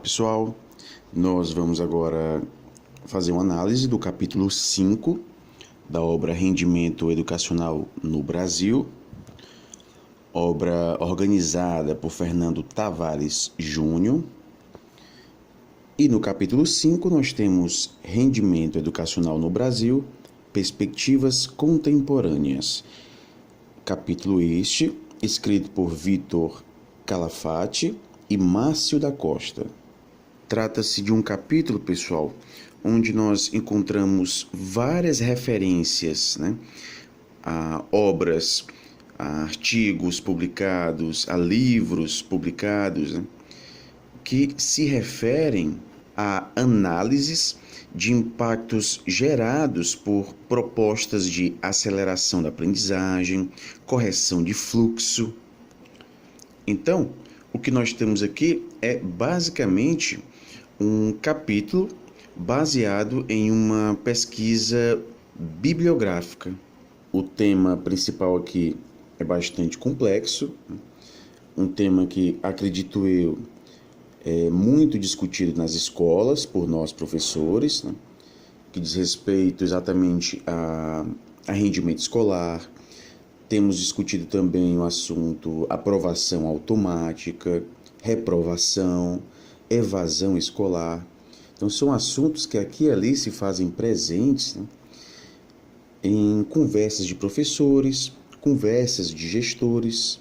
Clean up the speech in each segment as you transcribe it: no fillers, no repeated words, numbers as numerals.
pessoal, nós vamos agora fazer uma análise do capítulo 5 da obra Rendimento Educacional no Brasil, obra organizada por Fernando Tavares Júnior. E no capítulo 5 nós temos Rendimento Educacional no Brasil, Perspectivas Contemporâneas. Capítulo este, escrito por Vitor Calafate e Márcio da Costa. Trata-se de um capítulo, pessoal, onde nós encontramos várias referências, a obras, a artigos publicados, a livros publicados, que se referem a análises de impactos gerados por propostas de aceleração da aprendizagem, correção de fluxo. Então, o que nós temos aqui é basicamente um capítulo baseado em uma pesquisa bibliográfica. O tema principal aqui é bastante complexo, um tema que, acredito eu, é muito discutido nas escolas por nós professores, que diz respeito exatamente a rendimento escolar. Temos discutido também o assunto aprovação automática, reprovação, evasão escolar. Então, são assuntos que aqui e ali se fazem presentes em conversas de professores, conversas de gestores.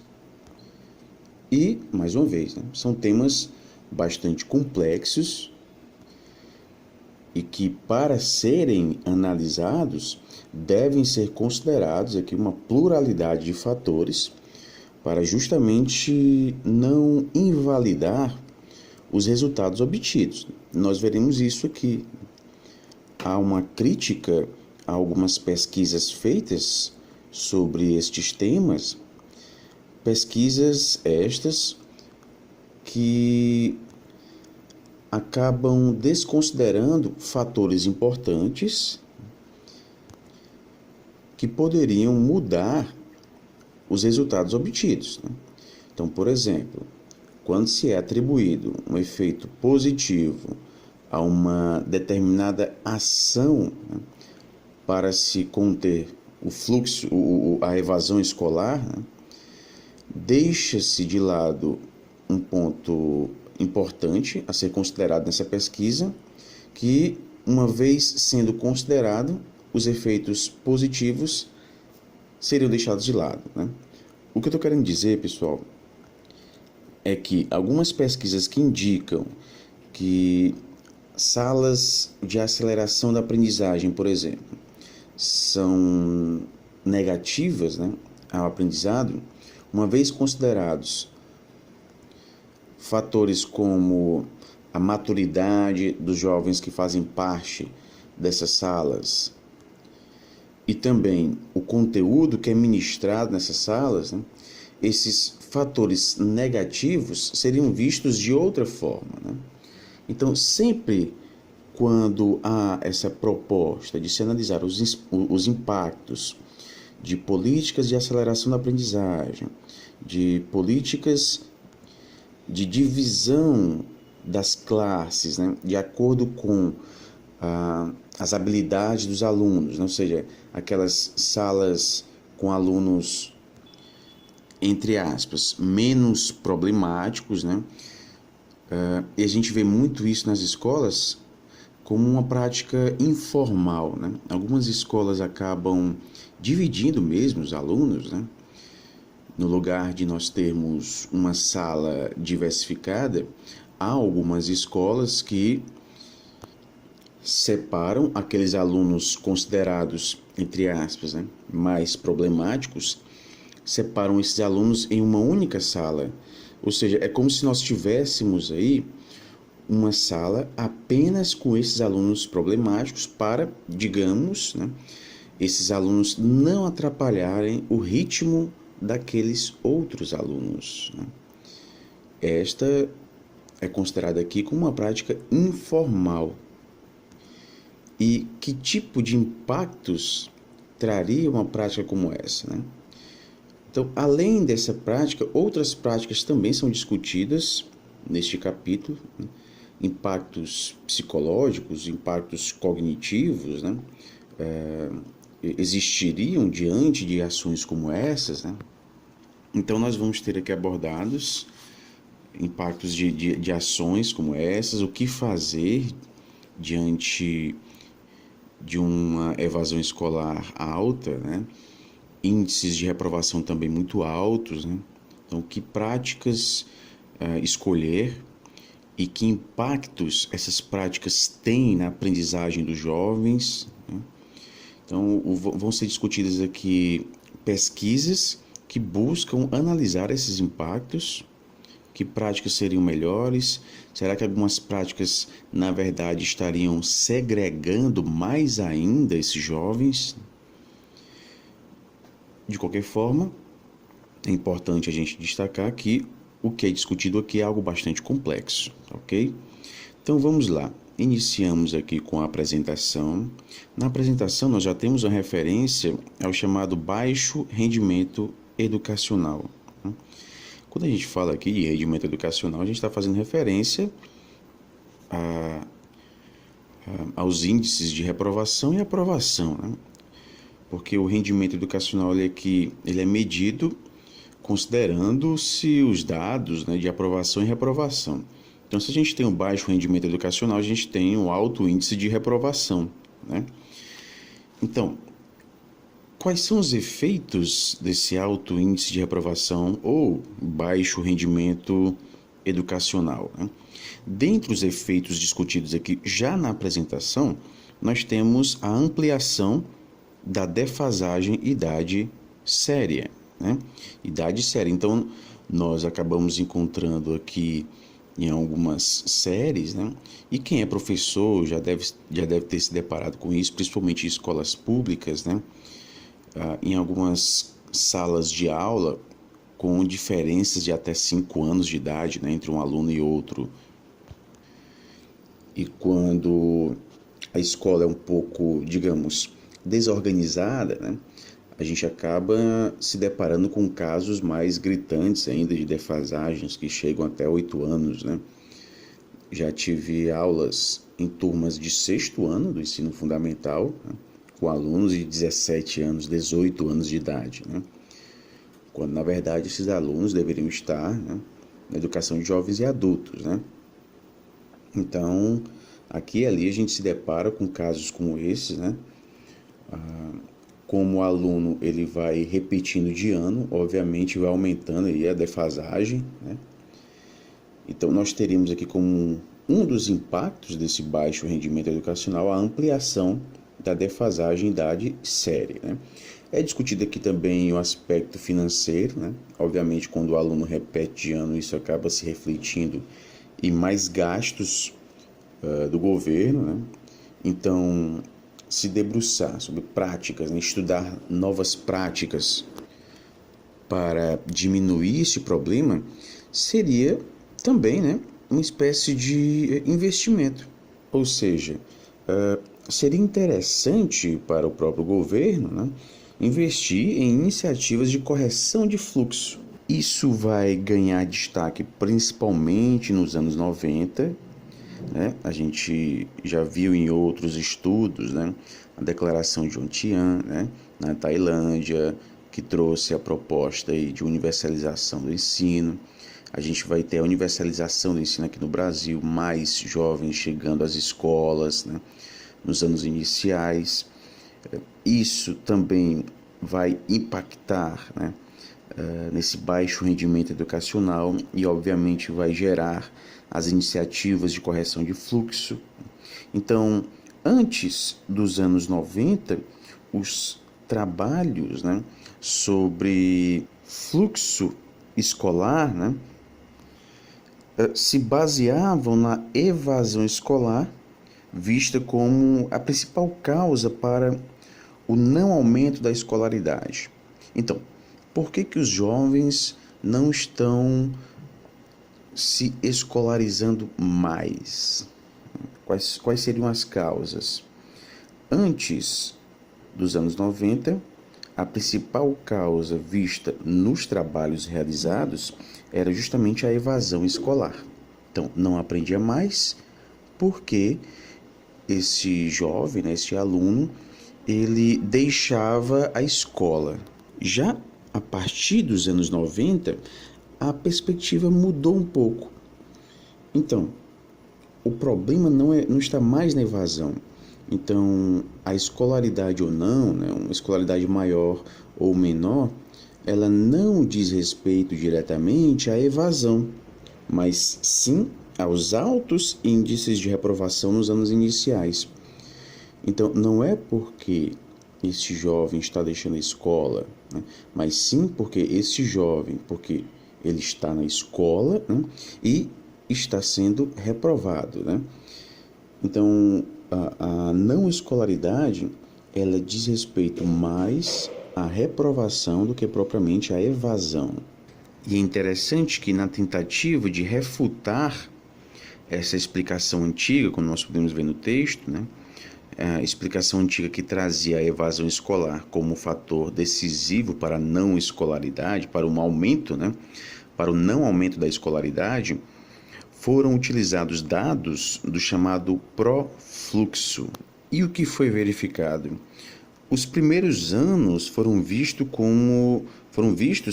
E, mais uma vez, são temas bastante complexos e que, para serem analisados, devem ser considerados aqui uma pluralidade de fatores para justamente não invalidar os resultados obtidos. Nós veremos isso aqui. Há uma crítica a algumas pesquisas feitas sobre estes temas, pesquisas estas que acabam desconsiderando fatores importantes que poderiam mudar os resultados obtidos. Então, por exemplo, quando se é atribuído um efeito positivo a uma determinada ação para se conter o fluxo, a evasão escolar, deixa-se de lado um ponto importante a ser considerado nessa pesquisa, que, uma vez sendo considerado, os efeitos positivos seriam deixados de lado. O que eu estou querendo dizer, pessoal, é que algumas pesquisas que indicam que salas de aceleração da aprendizagem, por exemplo, são negativas ao aprendizado, uma vez considerados fatores como a maturidade dos jovens que fazem parte dessas salas e também o conteúdo que é ministrado nessas salas, esses fatores negativos seriam vistos de outra forma. Então, sempre quando há essa proposta de se analisar os impactos de políticas de aceleração da aprendizagem, de políticas de divisão das classes, de acordo com as habilidades dos alunos, ou seja, aquelas salas com alunos, entre aspas, menos problemáticos, e a gente vê muito isso nas escolas como uma prática informal. Algumas escolas acabam dividindo mesmo os alunos, no lugar de nós termos uma sala diversificada. Há algumas escolas que separam aqueles alunos considerados, entre aspas, mais problemáticos, separam esses alunos em uma única sala. Ou seja, é como se nós tivéssemos aí uma sala apenas com esses alunos problemáticos para, digamos, esses alunos não atrapalharem o ritmo daqueles outros alunos. Esta é considerada aqui como uma prática informal. E que tipo de impactos traria uma prática como essa? Então, além dessa prática, outras práticas também são discutidas neste capítulo, impactos psicológicos, impactos cognitivos, né, existiriam diante de ações como essas, né? Então nós vamos ter aqui abordados impactos de ações como essas, o que fazer diante de uma evasão escolar alta, né? Índices de reprovação também muito altos, né? Então, que práticas escolher e que impactos essas práticas têm na aprendizagem dos jovens, né? Então, vão ser discutidas aqui pesquisas que buscam analisar esses impactos. Que práticas seriam melhores? Será que algumas práticas, na verdade, estariam segregando mais ainda esses jovens? De qualquer forma, é importante a gente destacar que o que é discutido aqui é algo bastante complexo, ok? Então vamos lá. Iniciamos aqui com a apresentação. Na apresentação, nós já temos a referência ao chamado baixo rendimento educacional. Quando a gente fala aqui de rendimento educacional, a gente está fazendo referência aos índices de reprovação e aprovação, né? Porque o rendimento educacional ele é medido considerando-se os dados, né, de aprovação e reprovação. Então, se a gente tem um baixo rendimento educacional, a gente tem um alto índice de reprovação, né? Então, quais são os efeitos desse alto índice de reprovação ou baixo rendimento educacional, né? Dentre os efeitos discutidos aqui já na apresentação, nós temos a ampliação da defasagem idade séria, né? Idade séria. Então, nós acabamos encontrando aqui em algumas séries, né? E quem é professor já deve ter se deparado com isso, principalmente em escolas públicas, né? Em algumas salas de aula com diferenças de até 5 anos de idade, né, entre um aluno e outro. E quando a escola é um pouco, digamos, desorganizada, né, a gente acaba se deparando com casos mais gritantes ainda de defasagens que chegam até 8 anos, né? Já tive aulas em turmas de 6º ano do ensino fundamental, né, com alunos de 17 anos, 18 anos de idade, né? Quando, na verdade, esses alunos deveriam estar, né, na educação de jovens e adultos, né? Então, aqui e ali a gente se depara com casos como esses, né? Como o aluno ele vai repetindo de ano, obviamente vai aumentando aí a defasagem, né? Então, nós teríamos aqui como um dos impactos desse baixo rendimento educacional a ampliação da defasagem idade séria, né? É discutido aqui também o aspecto financeiro, né? Obviamente, quando o aluno repete de ano, isso acaba se refletindo em mais gastos do governo, né? Então, se debruçar sobre práticas, né? Estudar novas práticas para diminuir esse problema seria também, né, uma espécie de investimento. Ou seja, seria interessante para o próprio governo, né, investir em iniciativas de correção de fluxo. Isso vai ganhar destaque principalmente nos anos 90, né? A gente já viu em outros estudos, né, a declaração de Ontian, né, na Tailândia, que trouxe a proposta aí de universalização do ensino. A gente vai ter a universalização do ensino aqui no Brasil, mais jovens chegando às escolas, né, nos anos iniciais. Isso também vai impactar, né, nesse baixo rendimento educacional e, obviamente, vai gerar as iniciativas de correção de fluxo. Então, antes dos anos 90, os trabalhos, né, sobre fluxo escolar, né, se baseavam na evasão escolar, vista como a principal causa para o não aumento da escolaridade. Então, por que os jovens não estão se escolarizando mais? Quais seriam as causas? Antes dos anos 90, a principal causa vista nos trabalhos realizados era justamente a evasão escolar. Então, não aprendia mais, porque esse jovem, né, esse aluno, ele deixava a escola. Já a partir dos anos 90, a perspectiva mudou um pouco. Então, o problema não está mais na evasão. Então, a escolaridade ou não, né, uma escolaridade maior ou menor, ela não diz respeito diretamente à evasão, mas sim aos altos índices de reprovação nos anos iniciais. Então, não é porque este jovem está deixando a escola, né, mas sim porque esse jovem, porque ele está na escola, né, e está sendo reprovado, né? Então, a não escolaridade, ela diz respeito mais à reprovação do que propriamente à evasão. E é interessante que na tentativa de refutar essa explicação antiga, como nós podemos ver no texto, né? A explicação antiga que trazia a evasão escolar como fator decisivo para a não escolaridade, para um aumento, né? Para o não aumento da escolaridade, foram utilizados dados do chamado profluxo. E o que foi verificado? Os primeiros anos foram vistos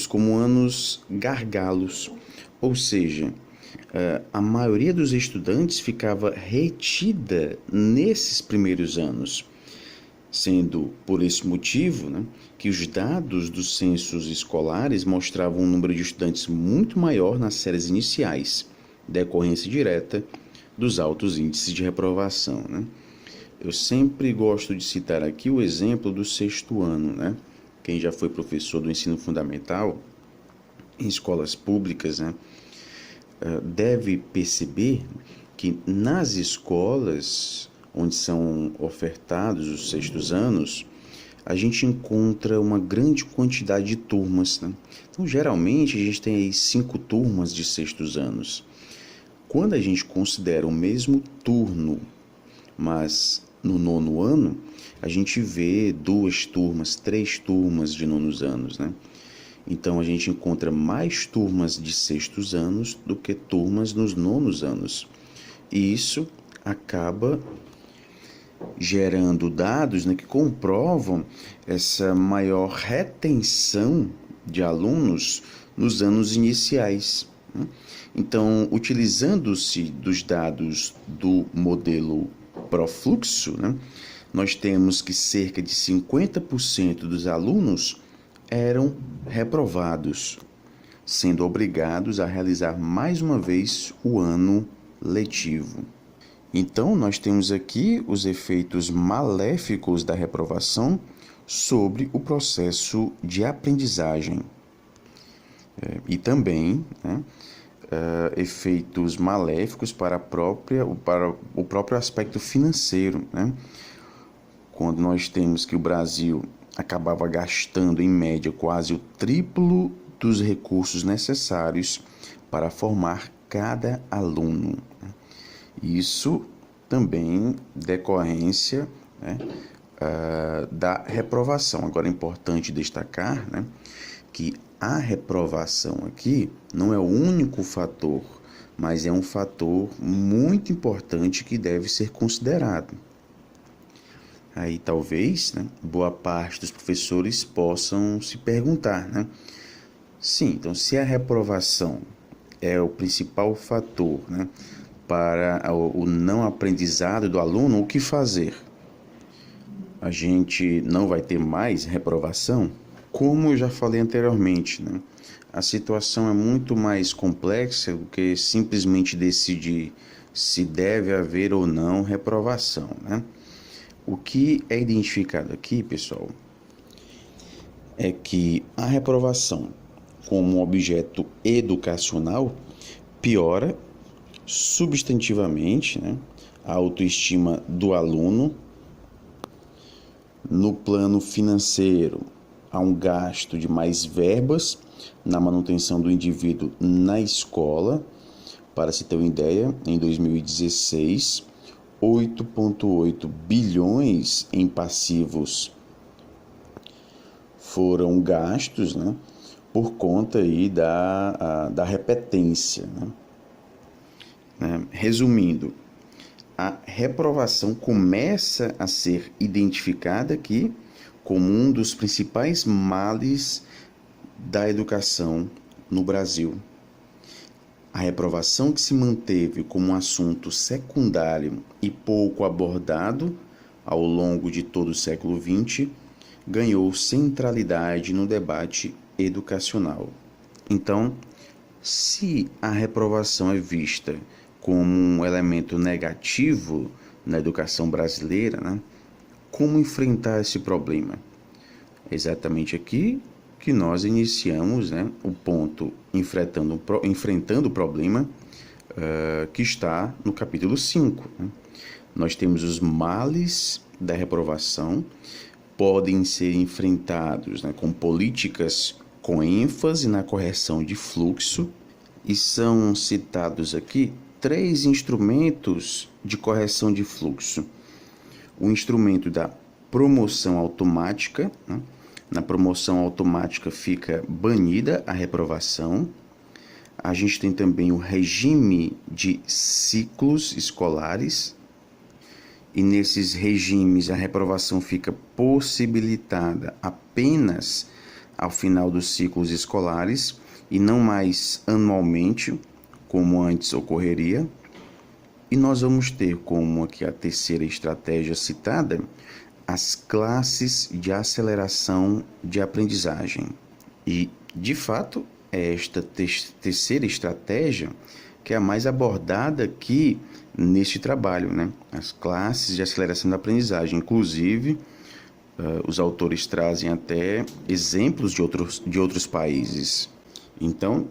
como anos gargalos, ou seja, a maioria dos estudantes ficava retida nesses primeiros anos, sendo por esse motivo, né, que os dados dos censos escolares mostravam um número de estudantes muito maior nas séries iniciais, decorrência direta dos altos índices de reprovação, né? Eu sempre gosto de citar aqui o exemplo do sexto ano, né? Quem já foi professor do ensino fundamental em escolas públicas, né, deve perceber que nas escolas onde são ofertados os sextos anos, a gente encontra uma grande quantidade de turmas, né? Então, geralmente, a gente tem aí 5 turmas de sextos anos. Quando a gente considera o mesmo turno, mas no nono ano, a gente vê 2 turmas, 3 turmas de nonos anos, né? Então, a gente encontra mais turmas de sextos anos do que turmas nos nonos anos. E isso acaba gerando dados, né, que comprovam essa maior retenção de alunos nos anos iniciais, né? Então, utilizando-se dos dados do modelo Profluxo, né, nós temos que cerca de 50% dos alunos eram reprovados, sendo obrigados a realizar mais uma vez o ano letivo. Então, nós temos aqui os efeitos maléficos da reprovação sobre o processo de aprendizagem. E também, né, efeitos maléficos para o próprio aspecto financeiro, né? Quando nós temos que o Brasil acabava gastando, em média, quase o triplo dos recursos necessários para formar cada aluno. Isso também decorrência, né, da reprovação. Agora é importante destacar, né, que a reprovação aqui não é o único fator, mas é um fator muito importante que deve ser considerado. Aí talvez, né, boa parte dos professores possam se perguntar, né? Sim, então se a reprovação é o principal fator, né, para o não aprendizado do aluno, o que fazer? A gente não vai ter mais reprovação? Como eu já falei anteriormente, né, a situação é muito mais complexa do que simplesmente decidir se deve haver ou não reprovação, né? O que é identificado aqui, pessoal, é que a reprovação como objeto educacional piora substantivamente, né, a autoestima do aluno. No plano financeiro, há um gasto de mais verbas na manutenção do indivíduo na escola. Para se ter uma ideia, em 2016, 8,8 bilhões em passivos foram gastos, né, por conta aí da repetência, né? Resumindo, a reprovação começa a ser identificada aqui como um dos principais males da educação no Brasil. A reprovação, que se manteve como um assunto secundário e pouco abordado ao longo de todo o século XX, ganhou centralidade no debate educacional. Então, se a reprovação é vista como um elemento negativo na educação brasileira, né, como enfrentar esse problema? É exatamente aqui que nós iniciamos, né, o ponto enfrentando o problema que está no capítulo 5. Né? Nós temos os males da reprovação, podem ser enfrentados, né, com políticas com ênfase na correção de fluxo, e são citados aqui 3 instrumentos de correção de fluxo. O instrumento da promoção automática, né? Na promoção automática fica banida a reprovação. A gente tem também o regime de ciclos escolares, e nesses regimes a reprovação fica possibilitada apenas ao final dos ciclos escolares e não mais anualmente, como antes ocorreria. E nós vamos ter como aqui a terceira estratégia citada, as classes de aceleração de aprendizagem. E, de fato, é esta terceira estratégia que é a mais abordada aqui neste trabalho, né? As classes de aceleração da aprendizagem. Inclusive, os autores trazem até exemplos de outros países. Então,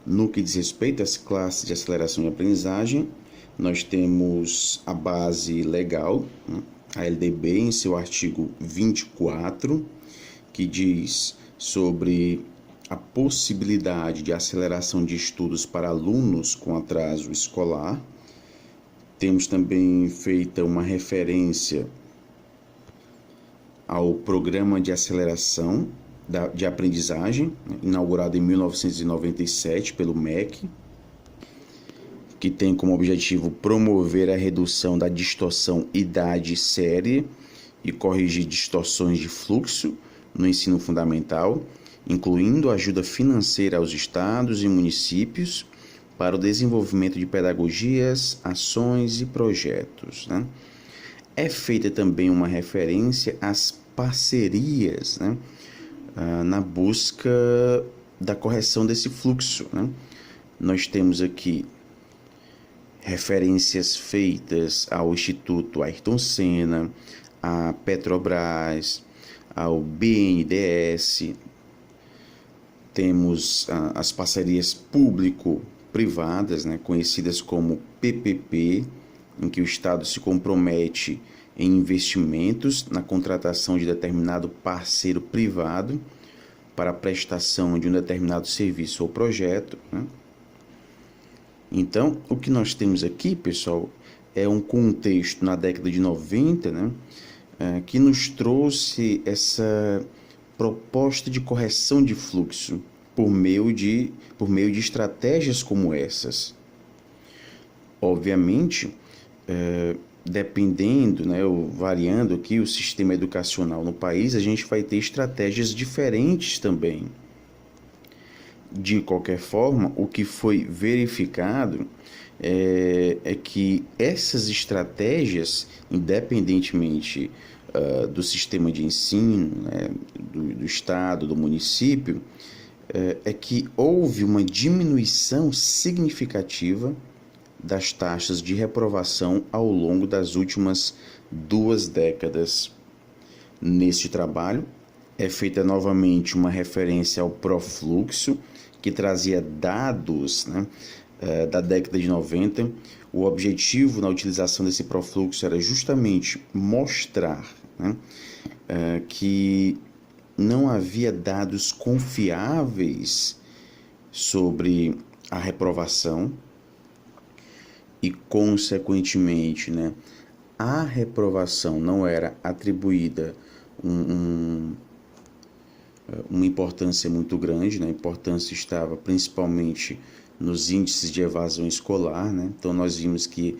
no que diz respeito às classes de aceleração de aprendizagem, nós temos a base legal, né? A LDB, em seu artigo 24, que diz sobre a possibilidade de aceleração de estudos para alunos com atraso escolar. Temos também feita uma referência ao Programa de Aceleração de Aprendizagem, inaugurado em 1997 pelo MEC, que tem como objetivo promover a redução da distorção idade-série e corrigir distorções de fluxo no ensino fundamental, incluindo ajuda financeira aos estados e municípios para o desenvolvimento de pedagogias, ações e projetos, né? É feita também uma referência às parcerias, né, na busca da correção desse fluxo, né? Nós temos aqui referências feitas ao Instituto Ayrton Senna, à Petrobras, ao BNDES. Temos as parcerias público-privadas, né, conhecidas como PPP, em que o Estado se compromete em investimentos na contratação de determinado parceiro privado para a prestação de um determinado serviço ou projeto, né? Então, o que nós temos aqui, pessoal, é um contexto na década de 90, né, que nos trouxe essa proposta de correção de fluxo por meio de estratégias como essas. Obviamente, dependendo, né, ou variando aqui o sistema educacional no país, a gente vai ter estratégias diferentes também. De qualquer forma, o que foi verificado é que essas estratégias, independentemente do sistema de ensino, né, do estado, do município, é que houve uma diminuição significativa das taxas de reprovação ao longo das últimas 2 décadas. Neste trabalho, é feita novamente uma referência ao Profluxo, que trazia dados, né, da década de 90. O objetivo na utilização desse Profluxo era justamente mostrar, né, que não havia dados confiáveis sobre a reprovação e, consequentemente, né, a reprovação não era atribuída uma importância muito grande, né? A importância estava principalmente nos índices de evasão escolar, né? Então nós vimos que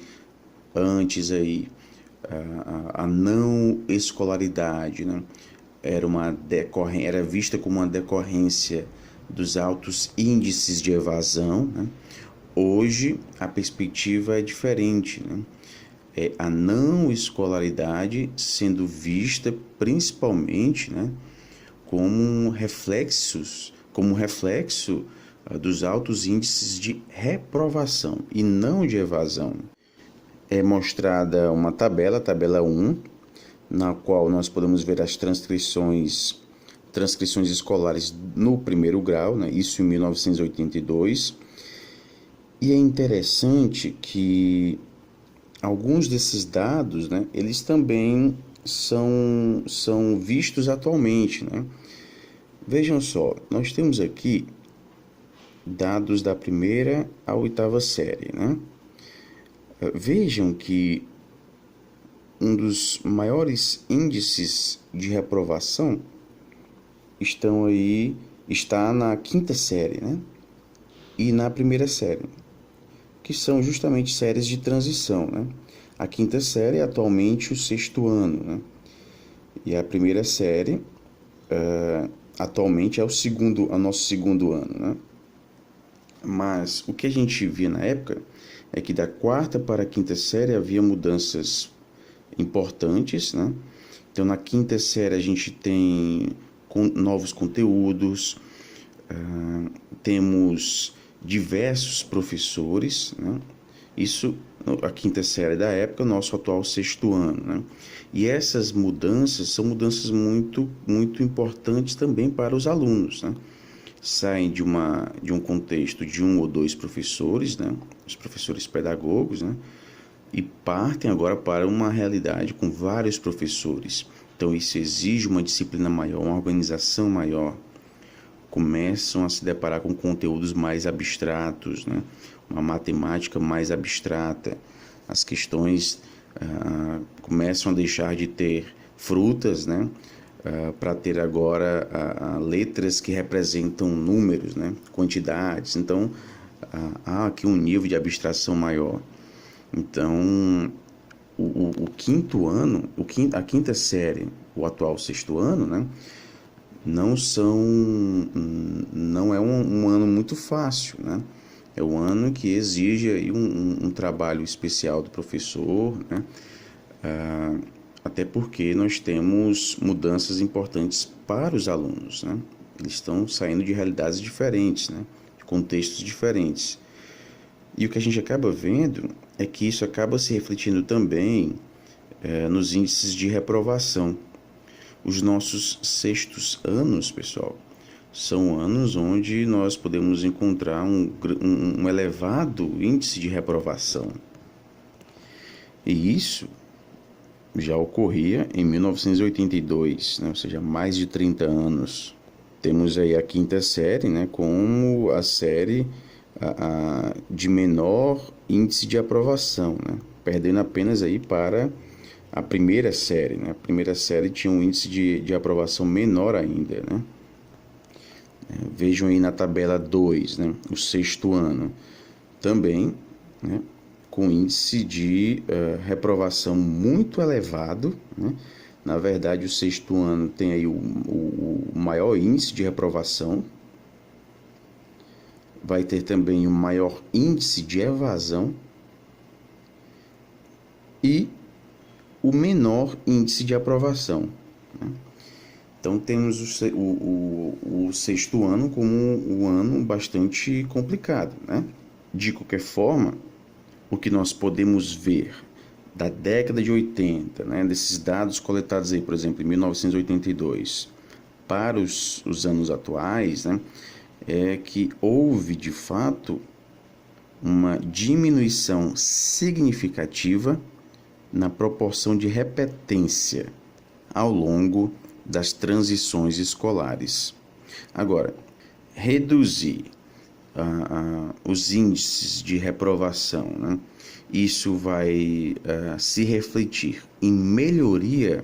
Antes aí, a não escolaridade, né, era vista como uma decorrência dos altos índices de evasão, né? Hoje a perspectiva é diferente, né? É a não escolaridade sendo vista principalmente, né, como reflexo dos altos índices de reprovação e não de evasão. É mostrada uma tabela, tabela 1, na qual nós podemos ver as transcrições escolares no primeiro grau, né, isso em 1982. E é interessante que alguns desses dados, né, eles também são vistos atualmente, né? Vejam só, nós temos aqui dados da primeira à oitava série, né? Vejam que um dos maiores índices de reprovação está na quinta série, né? E na primeira série, que são justamente séries de transição, né? A quinta série é atualmente o sexto ano, né? E a primeira série atualmente é o nosso segundo ano, né? Mas o que a gente via na época é que da quarta para a quinta série havia mudanças importantes, né? Então, na quinta série a gente tem novos conteúdos, temos diversos professores, né? Isso, a quinta série da época, nosso atual sexto ano, né? E essas mudanças são mudanças muito, muito importantes também para os alunos, né? Saem de um contexto de um ou dois professores, né? Os professores pedagogos, né? E partem agora para uma realidade com vários professores. Então, isso exige uma disciplina maior, uma organização maior. Começam a se deparar com conteúdos mais abstratos, né? Uma matemática mais abstrata. As questões começam a deixar de ter frutas, né? Para ter agora letras que representam números, né? Quantidades. Então, há aqui um nível de abstração maior. Então, o quinto ano, a quinta série, o atual sexto ano, né? Não é um ano muito fácil, né? É um ano que exige aí um trabalho especial do professor, né? Até porque nós temos mudanças importantes para os alunos, né? Eles estão saindo de realidades diferentes, né? De contextos diferentes. E o que a gente acaba vendo é que isso acaba se refletindo também nos índices de reprovação. Os nossos sextos anos, pessoal, são anos onde nós podemos encontrar um elevado índice de reprovação. E isso já ocorria em 1982, né? Ou seja, há mais de 30 anos. Temos aí a quinta série, né, como a série de menor índice de aprovação, né? Perdendo apenas aí para a primeira série, né? A primeira série tinha um índice de aprovação menor ainda, né? Vejam aí na tabela 2, né? O sexto ano também, né? Com índice de reprovação muito elevado, né? Na verdade, o sexto ano tem aí o maior índice de reprovação, vai ter também o maior índice de evasão e o menor índice de aprovação, né? Então, temos o sexto ano como um ano bastante complicado, né? De qualquer forma, o que nós podemos ver da década de 80, né, desses dados coletados aí, por exemplo, em 1982, para os anos atuais, né, é que houve, de fato, uma diminuição significativa na proporção de repetência ao longo das transições escolares. Agora, reduzir os índices de reprovação, né? Isso vai se refletir em melhoria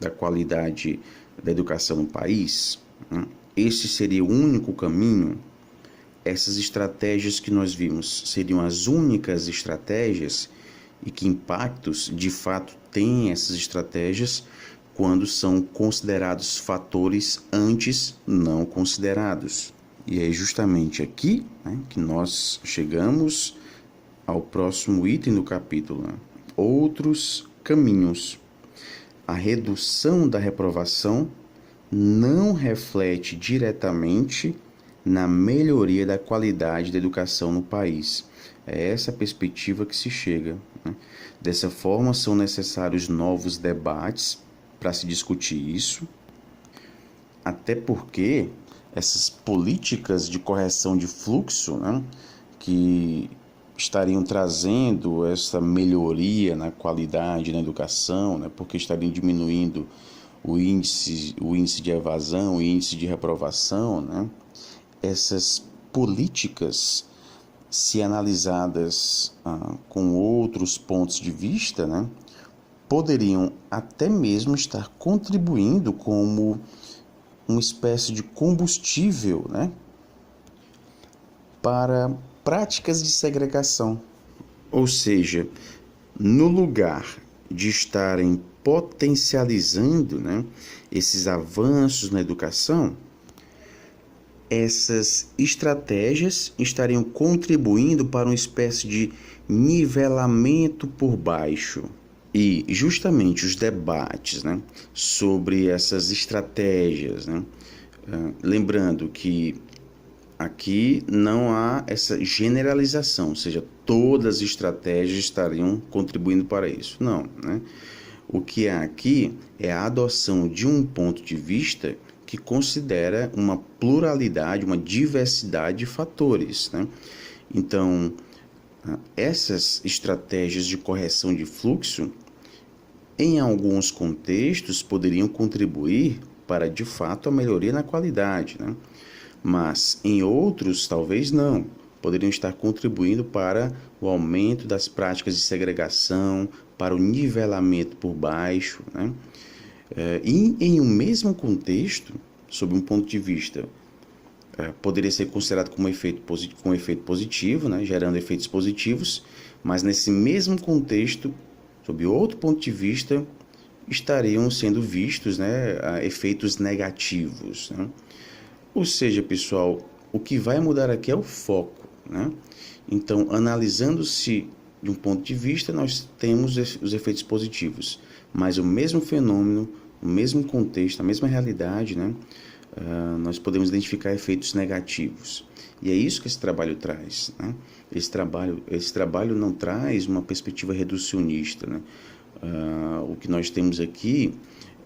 da qualidade da educação no país, né? Esse seria o único caminho. Essas estratégias que nós vimos seriam as únicas estratégias e que impactos de fato têm essas estratégias quando são considerados fatores antes não considerados. E é justamente aqui, né, que nós chegamos ao próximo item do capítulo, né? Outros caminhos. A redução da reprovação não reflete diretamente na melhoria da qualidade da educação no país. É essa a perspectiva que se chega, né? Dessa forma, são necessários novos debates para se discutir isso, até porque essas políticas de correção de fluxo, né, que estariam trazendo essa melhoria na qualidade na educação, né, porque estariam diminuindo o índice de evasão, o índice de reprovação, né, essas políticas, se analisadas com outros pontos de vista, né, poderiam até mesmo estar contribuindo como uma espécie de combustível, né, para práticas de segregação. Ou seja, no lugar de estarem potencializando, né, esses avanços na educação, essas estratégias estariam contribuindo para uma espécie de nivelamento por baixo. E justamente os debates, né, sobre essas estratégias, né, lembrando que aqui não há essa generalização, ou seja, todas as estratégias estariam contribuindo para isso. Não, né? O que há aqui é a adoção de um ponto de vista que considera uma pluralidade, uma diversidade de fatores, né? Então, essas estratégias de correção de fluxo, em alguns contextos, poderiam contribuir para, de fato, a melhoria na qualidade, né? Mas em outros, talvez não. Poderiam estar contribuindo para o aumento das práticas de segregação, para o nivelamento por baixo, né? E em um mesmo contexto, sob um ponto de vista, poderia ser considerado como um efeito positivo, né? Gerando efeitos positivos, mas nesse mesmo contexto, sob outro ponto de vista, estariam sendo vistos, né, efeitos negativos, né? Ou seja, pessoal, o que vai mudar aqui é o foco, né? Então, analisando-se de um ponto de vista, nós temos os efeitos positivos, mas o mesmo fenômeno, o mesmo contexto, a mesma realidade, né? Nós podemos identificar efeitos negativos. E é isso que esse trabalho traz, né? Esse trabalho não traz uma perspectiva reducionista, né? O que nós temos aqui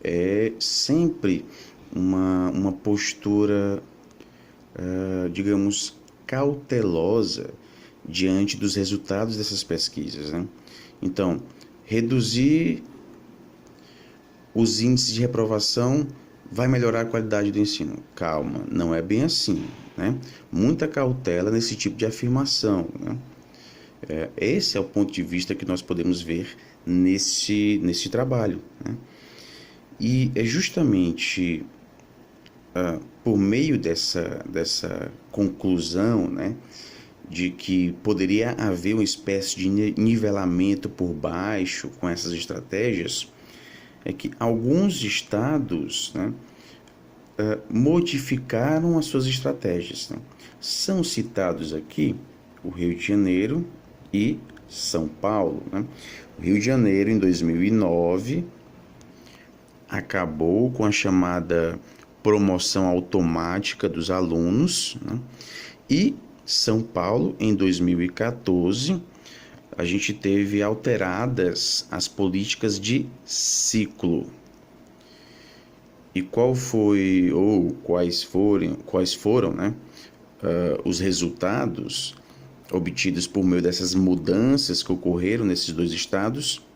é sempre uma postura, digamos, cautelosa diante dos resultados dessas pesquisas, né? Então, reduzir os índices de reprovação vai melhorar a qualidade do ensino. Calma, não é bem assim, né? Muita cautela nesse tipo de afirmação, né? Esse é o ponto de vista que nós podemos ver nesse trabalho, né? E é justamente por meio dessa conclusão, né, de que poderia haver uma espécie de nivelamento por baixo com essas estratégias, é que alguns estados, né, modificaram as suas estratégias, né? São citados aqui o Rio de Janeiro e São Paulo, né? O Rio de Janeiro, em 2009, acabou com a chamada promoção automática dos alunos, né? E São Paulo, em 2014, a gente teve alteradas as políticas de ciclo. E quais foram, né, os resultados obtidos por meio dessas mudanças que ocorreram nesses dois estados?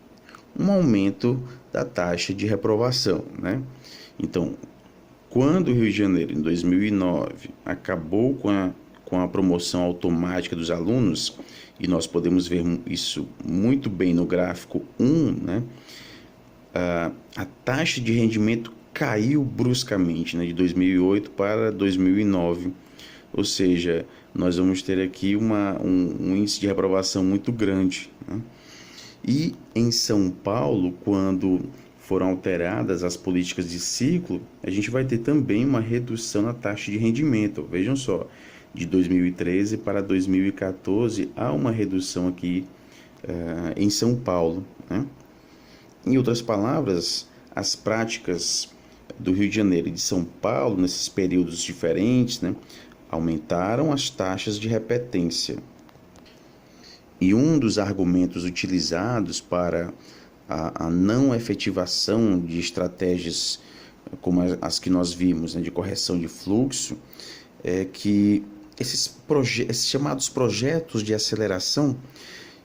Um aumento da taxa de reprovação, né? Então, quando o Rio de Janeiro, em 2009, acabou com a promoção automática dos alunos, e nós podemos ver isso muito bem no gráfico 1, né? A taxa de rendimento caiu bruscamente, né, de 2008 para 2009, ou seja, nós vamos ter aqui um índice de reprovação muito grande, né? E em São Paulo, quando foram alteradas as políticas de ciclo, a gente vai ter também uma redução na taxa de rendimento. Vejam só, de 2013 para 2014 há uma redução aqui em São Paulo, né? Em outras palavras, as práticas do Rio de Janeiro e de São Paulo, nesses períodos diferentes, né, aumentaram as taxas de repetência. E um dos argumentos utilizados para a não efetivação de estratégias como as que nós vimos, né, de correção de fluxo, é que esses chamados projetos de aceleração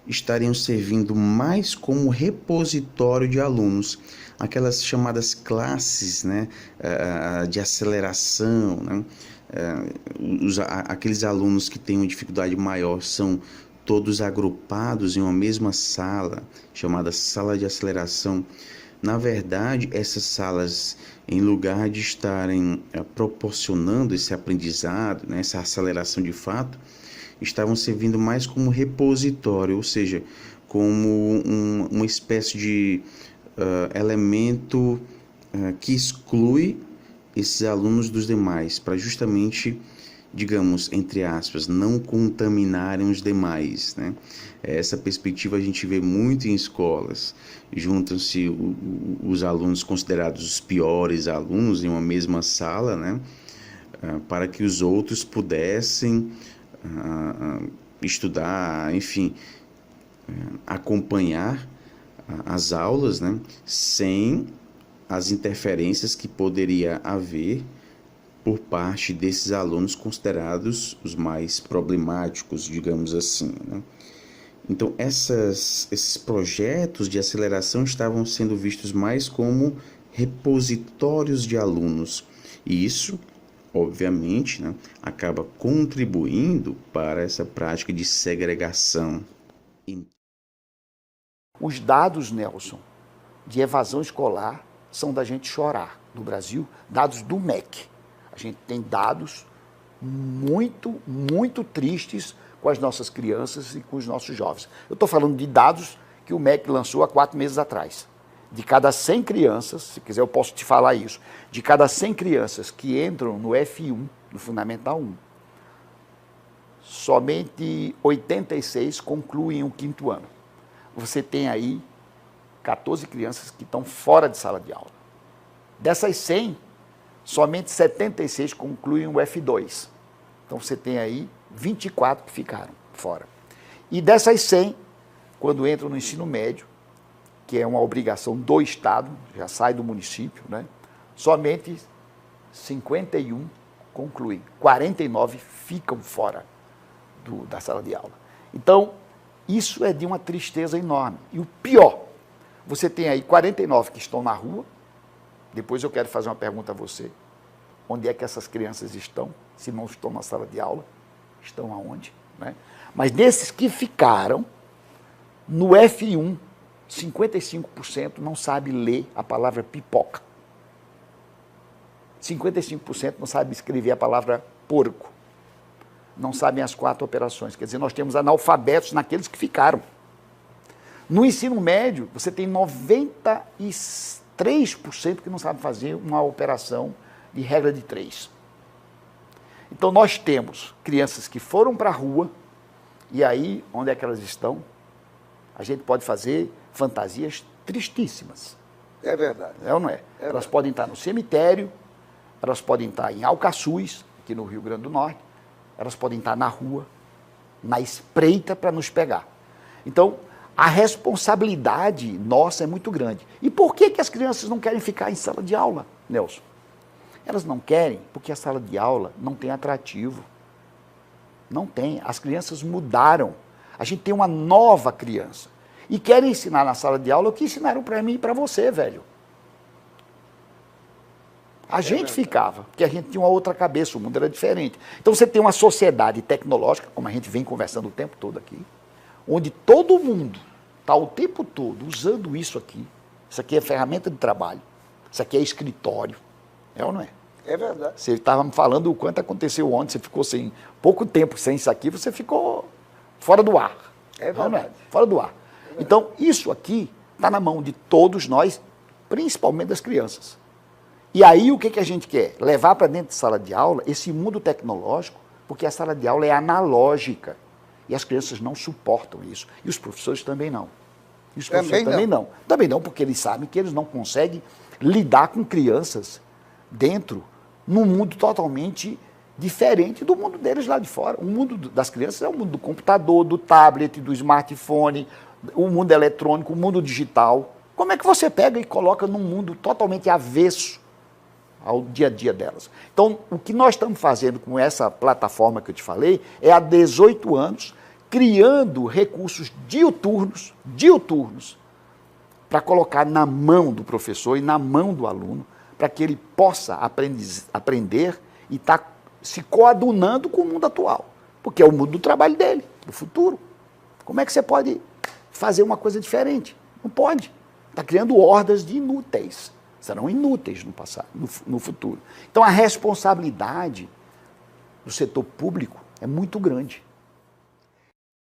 estariam servindo mais como repositório de alunos, aquelas chamadas classes, né, de aceleração, né, aqueles alunos que têm uma dificuldade maior são todos agrupados em uma mesma sala, chamada sala de aceleração. Na verdade, essas salas, em lugar de estarem proporcionando esse aprendizado, né, essa aceleração de fato, estavam servindo mais como repositório, ou seja, como uma espécie de elemento que exclui esses alunos dos demais, para justamente, digamos, entre aspas, não contaminarem os demais, né? Essa perspectiva a gente vê muito em escolas. Juntam-se os alunos considerados os piores alunos em uma mesma sala, né? Para que os outros pudessem estudar, enfim, acompanhar as aulas, né, sem as interferências que poderia haver por parte desses alunos considerados os mais problemáticos, digamos assim, né? Então, esses projetos de aceleração estavam sendo vistos mais como repositórios de alunos, e isso, obviamente, né, acaba contribuindo para essa prática de segregação. Os dados, Nelson, de evasão escolar são da gente chorar. No Brasil, dados do MEC. A gente tem dados muito, muito tristes com as nossas crianças e com os nossos jovens. Eu estou falando de dados que o MEC lançou há 4 meses atrás. De cada 100 crianças, se quiser eu posso te falar isso, de cada 100 crianças que entram no F1, no Fundamental 1, somente 86 concluem o 5º ano. Você tem aí 14 crianças que estão fora de sala de aula. Dessas 100, somente 76 concluem o F2. Então você tem aí 24 que ficaram fora. E dessas 100, quando entram no ensino médio, que é uma obrigação do Estado, já sai do município, né? Somente 51 concluem, 49 ficam fora da sala de aula. Então, isso é de uma tristeza enorme. E o pior, você tem aí 49 que estão na rua. Depois eu quero fazer uma pergunta a você. Onde é que essas crianças estão? Se não estão na sala de aula, estão aonde? Né? Mas desses que ficaram, no F1, 55% não sabe ler a palavra pipoca. 55% não sabe escrever a palavra porco. Não sabem as 4 operações. Quer dizer, nós temos analfabetos naqueles que ficaram. No ensino médio, você tem 93% que não sabe fazer uma operação de regra de 3. Então, nós temos crianças que foram para a rua, e aí, onde é que elas estão? A gente pode fazer fantasias tristíssimas. É verdade. É ou não é? Elas podem estar no cemitério, elas podem estar em Alcaçuz, aqui no Rio Grande do Norte, elas podem estar na rua, na espreita para nos pegar. Então, a responsabilidade nossa é muito grande. E por que as crianças não querem ficar em sala de aula, Nelson? Elas não querem porque a sala de aula não tem atrativo. Não tem. As crianças mudaram. A gente tem uma nova criança. E querem ensinar na sala de aula o que ensinaram para mim e para você, velho. A gente ficava, porque a gente tinha uma outra cabeça, o mundo era diferente. Então você tem uma sociedade tecnológica, como a gente vem conversando o tempo todo aqui, onde todo mundo está o tempo todo usando isso aqui. Isso aqui é ferramenta de trabalho, isso aqui é escritório. É ou não é? É verdade. Você estava me falando o quanto aconteceu ontem, você ficou sem pouco tempo sem isso aqui, você ficou fora do ar. É verdade. Não é? Fora do ar. Então, isso aqui está na mão de todos nós, principalmente das crianças. E aí, o que a gente quer? Levar para dentro de sala de aula esse mundo tecnológico, porque a sala de aula é analógica. E as crianças não suportam isso. E os professores também não. E os professores também não. Também não, porque eles sabem que eles não conseguem lidar com crianças dentro, num mundo totalmente diferente do mundo deles lá de fora. O mundo das crianças é o mundo do computador, do tablet, do smartphone, o mundo eletrônico, o mundo digital. Como é que você pega e coloca num mundo totalmente avesso ao dia a dia delas? Então, o que nós estamos fazendo com essa plataforma que eu te falei é há 18 anos, criando recursos diuturnos, para colocar na mão do professor e na mão do aluno, para que ele possa aprender e estar se coadunando com o mundo atual, porque é o mundo do trabalho dele, do futuro. Como é que você pode fazer uma coisa diferente? Não pode. Está criando hordas de inúteis. Serão inúteis no passado, no futuro. Então, a responsabilidade do setor público é muito grande.